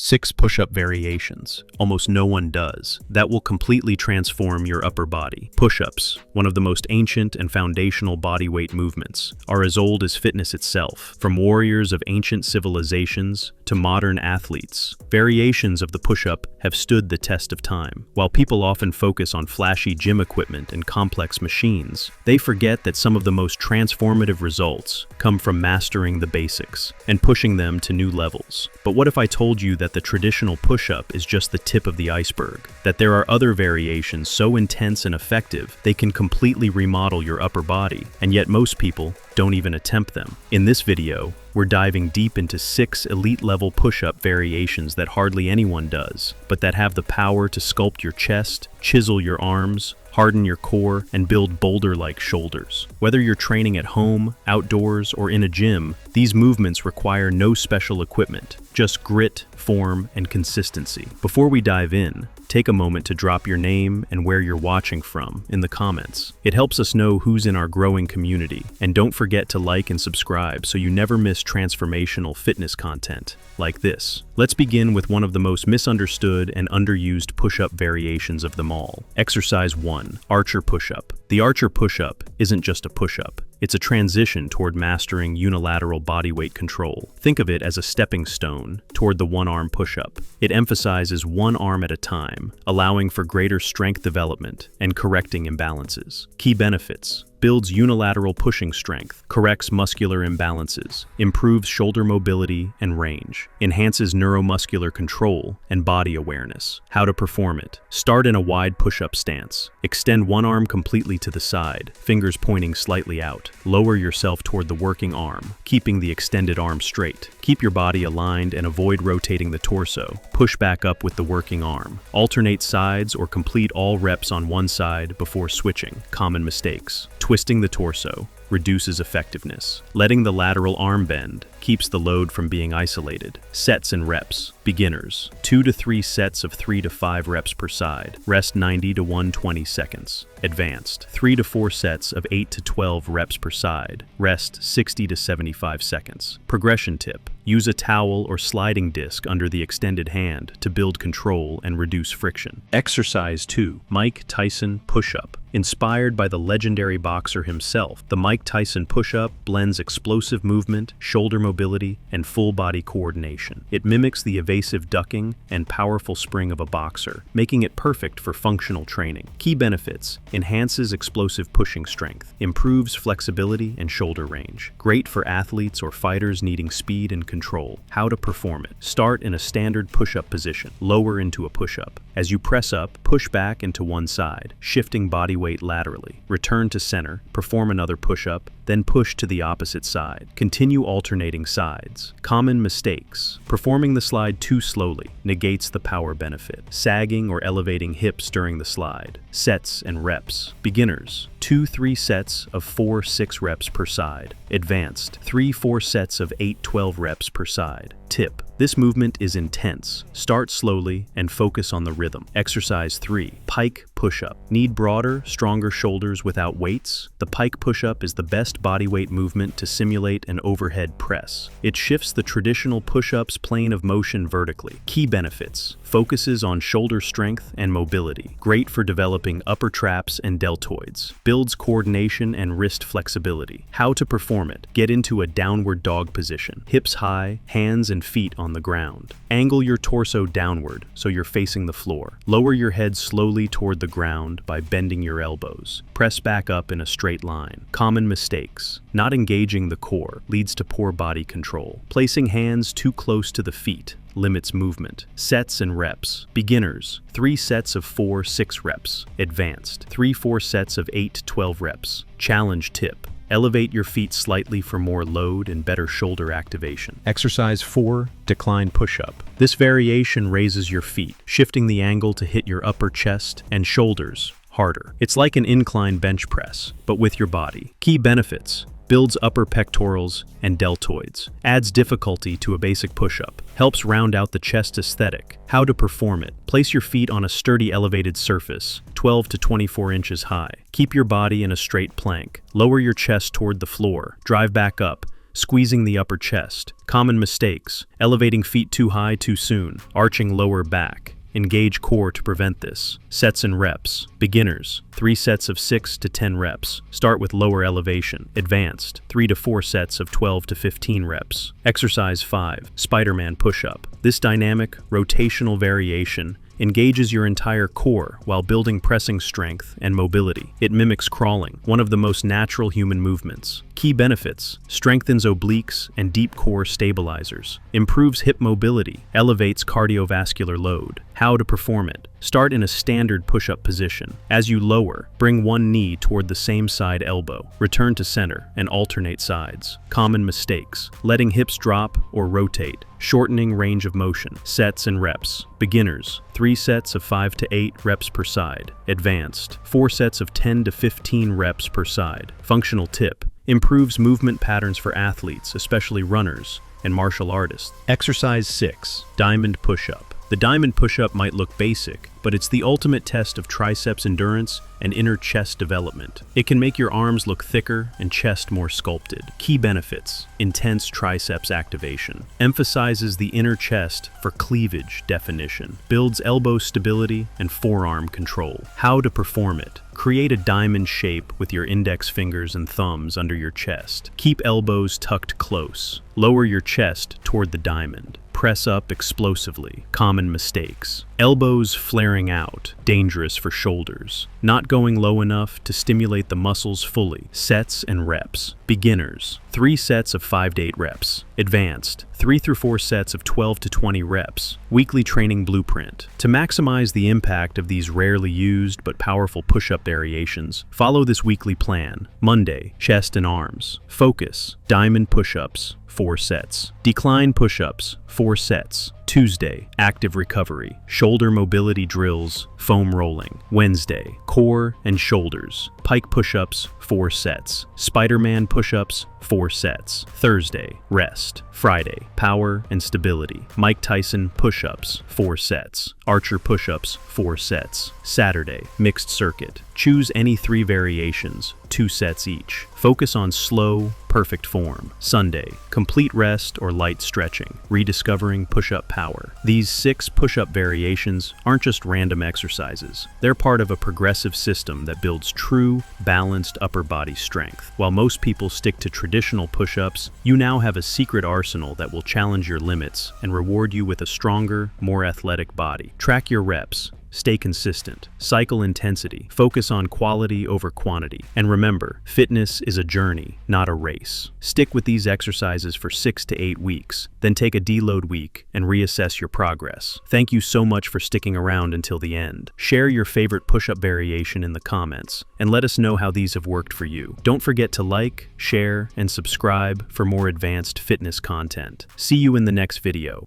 6 push-up variations, almost no one does, that will completely transform your upper body. Push-ups, one of the most ancient and foundational bodyweight movements, are as old as fitness itself. From warriors of ancient civilizations to modern athletes, variations of the push-up have stood the test of time. While people often focus on flashy gym equipment and complex machines, they forget that some of the most transformative results come from mastering the basics and pushing them to new levels. But what if I told you that the traditional push-up is just the tip of the iceberg, that there are other variations so intense and effective they can completely remodel your upper body, and yet most people don't even attempt them? In this video, we're diving deep into 6 elite-level push-up variations that hardly anyone does, but that have the power to sculpt your chest, chisel your arms, harden your core, and build boulder-like shoulders. Whether you're training at home, outdoors, or in a gym, these movements require no special equipment, just grit, form, and consistency. Before we dive in, take a moment to drop your name and where you're watching from in the comments. It helps us know who's in our growing community, and don't forget to like and subscribe so you never miss transformational fitness content like this. Let's begin with one of the most misunderstood and underused push-up variations of them all. Exercise 1, Archer Push-Up. The Archer Push-Up isn't just a push-up. It's a transition toward mastering unilateral bodyweight control. Think of it as a stepping stone toward the one-arm push-up. It emphasizes one arm at a time, allowing for greater strength development and correcting imbalances. Key benefits: builds unilateral pushing strength, corrects muscular imbalances, improves shoulder mobility and range, enhances neuromuscular control and body awareness. How to perform it: start in a wide push-up stance. Extend one arm completely to the side, fingers pointing slightly out. Lower yourself toward the working arm, keeping the extended arm straight. Keep your body aligned and avoid rotating the torso. Push back up with the working arm. Alternate sides or complete all reps on one side before switching. Common mistakes: twisting the torso reduces effectiveness. Letting the lateral arm bend keeps the load from being isolated. Sets and reps. Beginners: 2 to 3 sets of 3 to 5 reps per side. Rest 90 to 120 seconds. Advanced: 3 to 4 sets of 8 to 12 reps per side. Rest 60 to 75 seconds. Progression tip: use a towel or sliding disc under the extended hand to build control and reduce friction. Exercise 2, Mike Tyson Push-Up. Inspired by the legendary boxer himself, the Mike Tyson push-up blends explosive movement, shoulder mobility, and full-body coordination. It mimics the evasive ducking and powerful spring of a boxer, making it perfect for functional training. Key benefits: enhances explosive pushing strength, improves flexibility and shoulder range. Great for athletes or fighters needing speed and control. How to perform it: start in a standard push-up position. Lower into a push-up. As you press up, push back into one side, shifting body weight laterally. Return to center, perform another push-up, then push to the opposite side. Continue alternating sides. Common mistakes: performing the slide too slowly negates the power benefit. Sagging or elevating hips during the slide. Sets and reps. Beginners: 2-3 sets of 4-6 reps per side. Advanced: 3-4 sets of 8-12 reps per side. Tip: this movement is intense. Start slowly and focus on the rhythm. Exercise 3, Pike Push-Up. Need broader, stronger shoulders without weights? The Pike Push-Up is the best bodyweight movement to simulate an overhead press. It shifts the traditional push-up's plane of motion vertically. Key benefits: focuses on shoulder strength and mobility. Great for developing upper traps and deltoids. Builds coordination and wrist flexibility. How to perform it: get into a downward dog position. Hips high, hands and feet on the ground. Angle your torso downward so you're facing the floor. Lower your head slowly toward the ground by bending your elbows. Press back up in a straight line. Common mistakes: not engaging the core leads to poor body control. Placing hands too close to the feet limits movement. Sets and reps. Beginners: 3 sets of 4-6 reps. Advanced: 3-4 sets of 8-12 reps. Challenge tip: elevate your feet slightly for more load and better shoulder activation. Exercise 4, Decline Push-Up. This variation raises your feet, shifting the angle to hit your upper chest and shoulders harder. It's like an incline bench press, but with your body. Key benefits: builds upper pectorals and deltoids, adds difficulty to a basic push-up, helps round out the chest aesthetic. How to perform it: place your feet on a sturdy elevated surface, 12 to 24 inches high. Keep your body in a straight plank. Lower your chest toward the floor, drive back up, squeezing the upper chest. Common mistakes: elevating feet too high too soon, arching lower back. Engage core to prevent this. Sets and reps. Beginners, 3 sets of 6 to 10 reps. Start with lower elevation. Advanced, 3 to 4 sets of 12 to 15 reps. Exercise 5, Spider-Man push-up. This dynamic, rotational variation engages your entire core while building pressing strength and mobility. It mimics crawling, one of the most natural human movements. Key benefits: strengthens obliques and deep core stabilizers, improves hip mobility, elevates cardiovascular load. How to perform it: start in a standard push-up position. As you lower, bring one knee toward the same side elbow. Return to center and alternate sides. Common mistakes: letting hips drop or rotate, shortening range of motion. Sets and reps. Beginners, 3 sets of 5 to 8 reps per side. Advanced, 4 sets of 10 to 15 reps per side. Functional tip: improves movement patterns for athletes, especially runners and martial artists. Exercise 6, Diamond Push-Up. The diamond push-up might look basic, but it's the ultimate test of triceps endurance and inner chest development. It can make your arms look thicker and chest more sculpted. Key benefits: intense triceps activation, emphasizes the inner chest for cleavage definition, builds elbow stability and forearm control. How to perform it: create a diamond shape with your index fingers and thumbs under your chest. Keep elbows tucked close. Lower your chest toward the diamond. Press up explosively. Common mistakes: elbows flaring out, dangerous for shoulders. Not going low enough to stimulate the muscles fully. Sets and reps. Beginners, 3 sets of 5 to 8 reps. Advanced, 3 through 4 sets of 12 to 20 reps. Weekly training blueprint. To maximize the impact of these rarely used but powerful push-up variations, follow this weekly plan. Monday, chest and arms. Focus: diamond push-ups, 4 sets. Decline push-ups, 4 sets. Tuesday, active recovery, shoulder mobility drills, foam rolling. Wednesday, core and shoulders, pike push-ups, 4 sets. Spider-Man push-ups, 4 sets. Thursday, rest. Friday, power and stability, Mike Tyson push-ups, 4 sets. Archer push-ups, 4 sets. Saturday, mixed circuit. Choose any 3 variations, 2 sets each. Focus on slow, perfect form. Sunday, complete rest or light stretching, rediscovering push-up power. These 6 push-up variations aren't just random exercises. They're part of a progressive system that builds true, balanced upper body strength. While most people stick to traditional push-ups, you now have a secret arsenal that will challenge your limits and reward you with a stronger, more athletic body. Track your reps. Stay consistent. Cycle intensity. Focus on quality over quantity. And remember, fitness is a journey, not a race. Stick with these exercises for 6 to 8 weeks, then take a deload week and reassess your progress. Thank you so much for sticking around until the end. Share your favorite push-up variation in the comments and let us know how these have worked for you. Don't forget to like, share, and subscribe for more advanced fitness content. See you in the next video.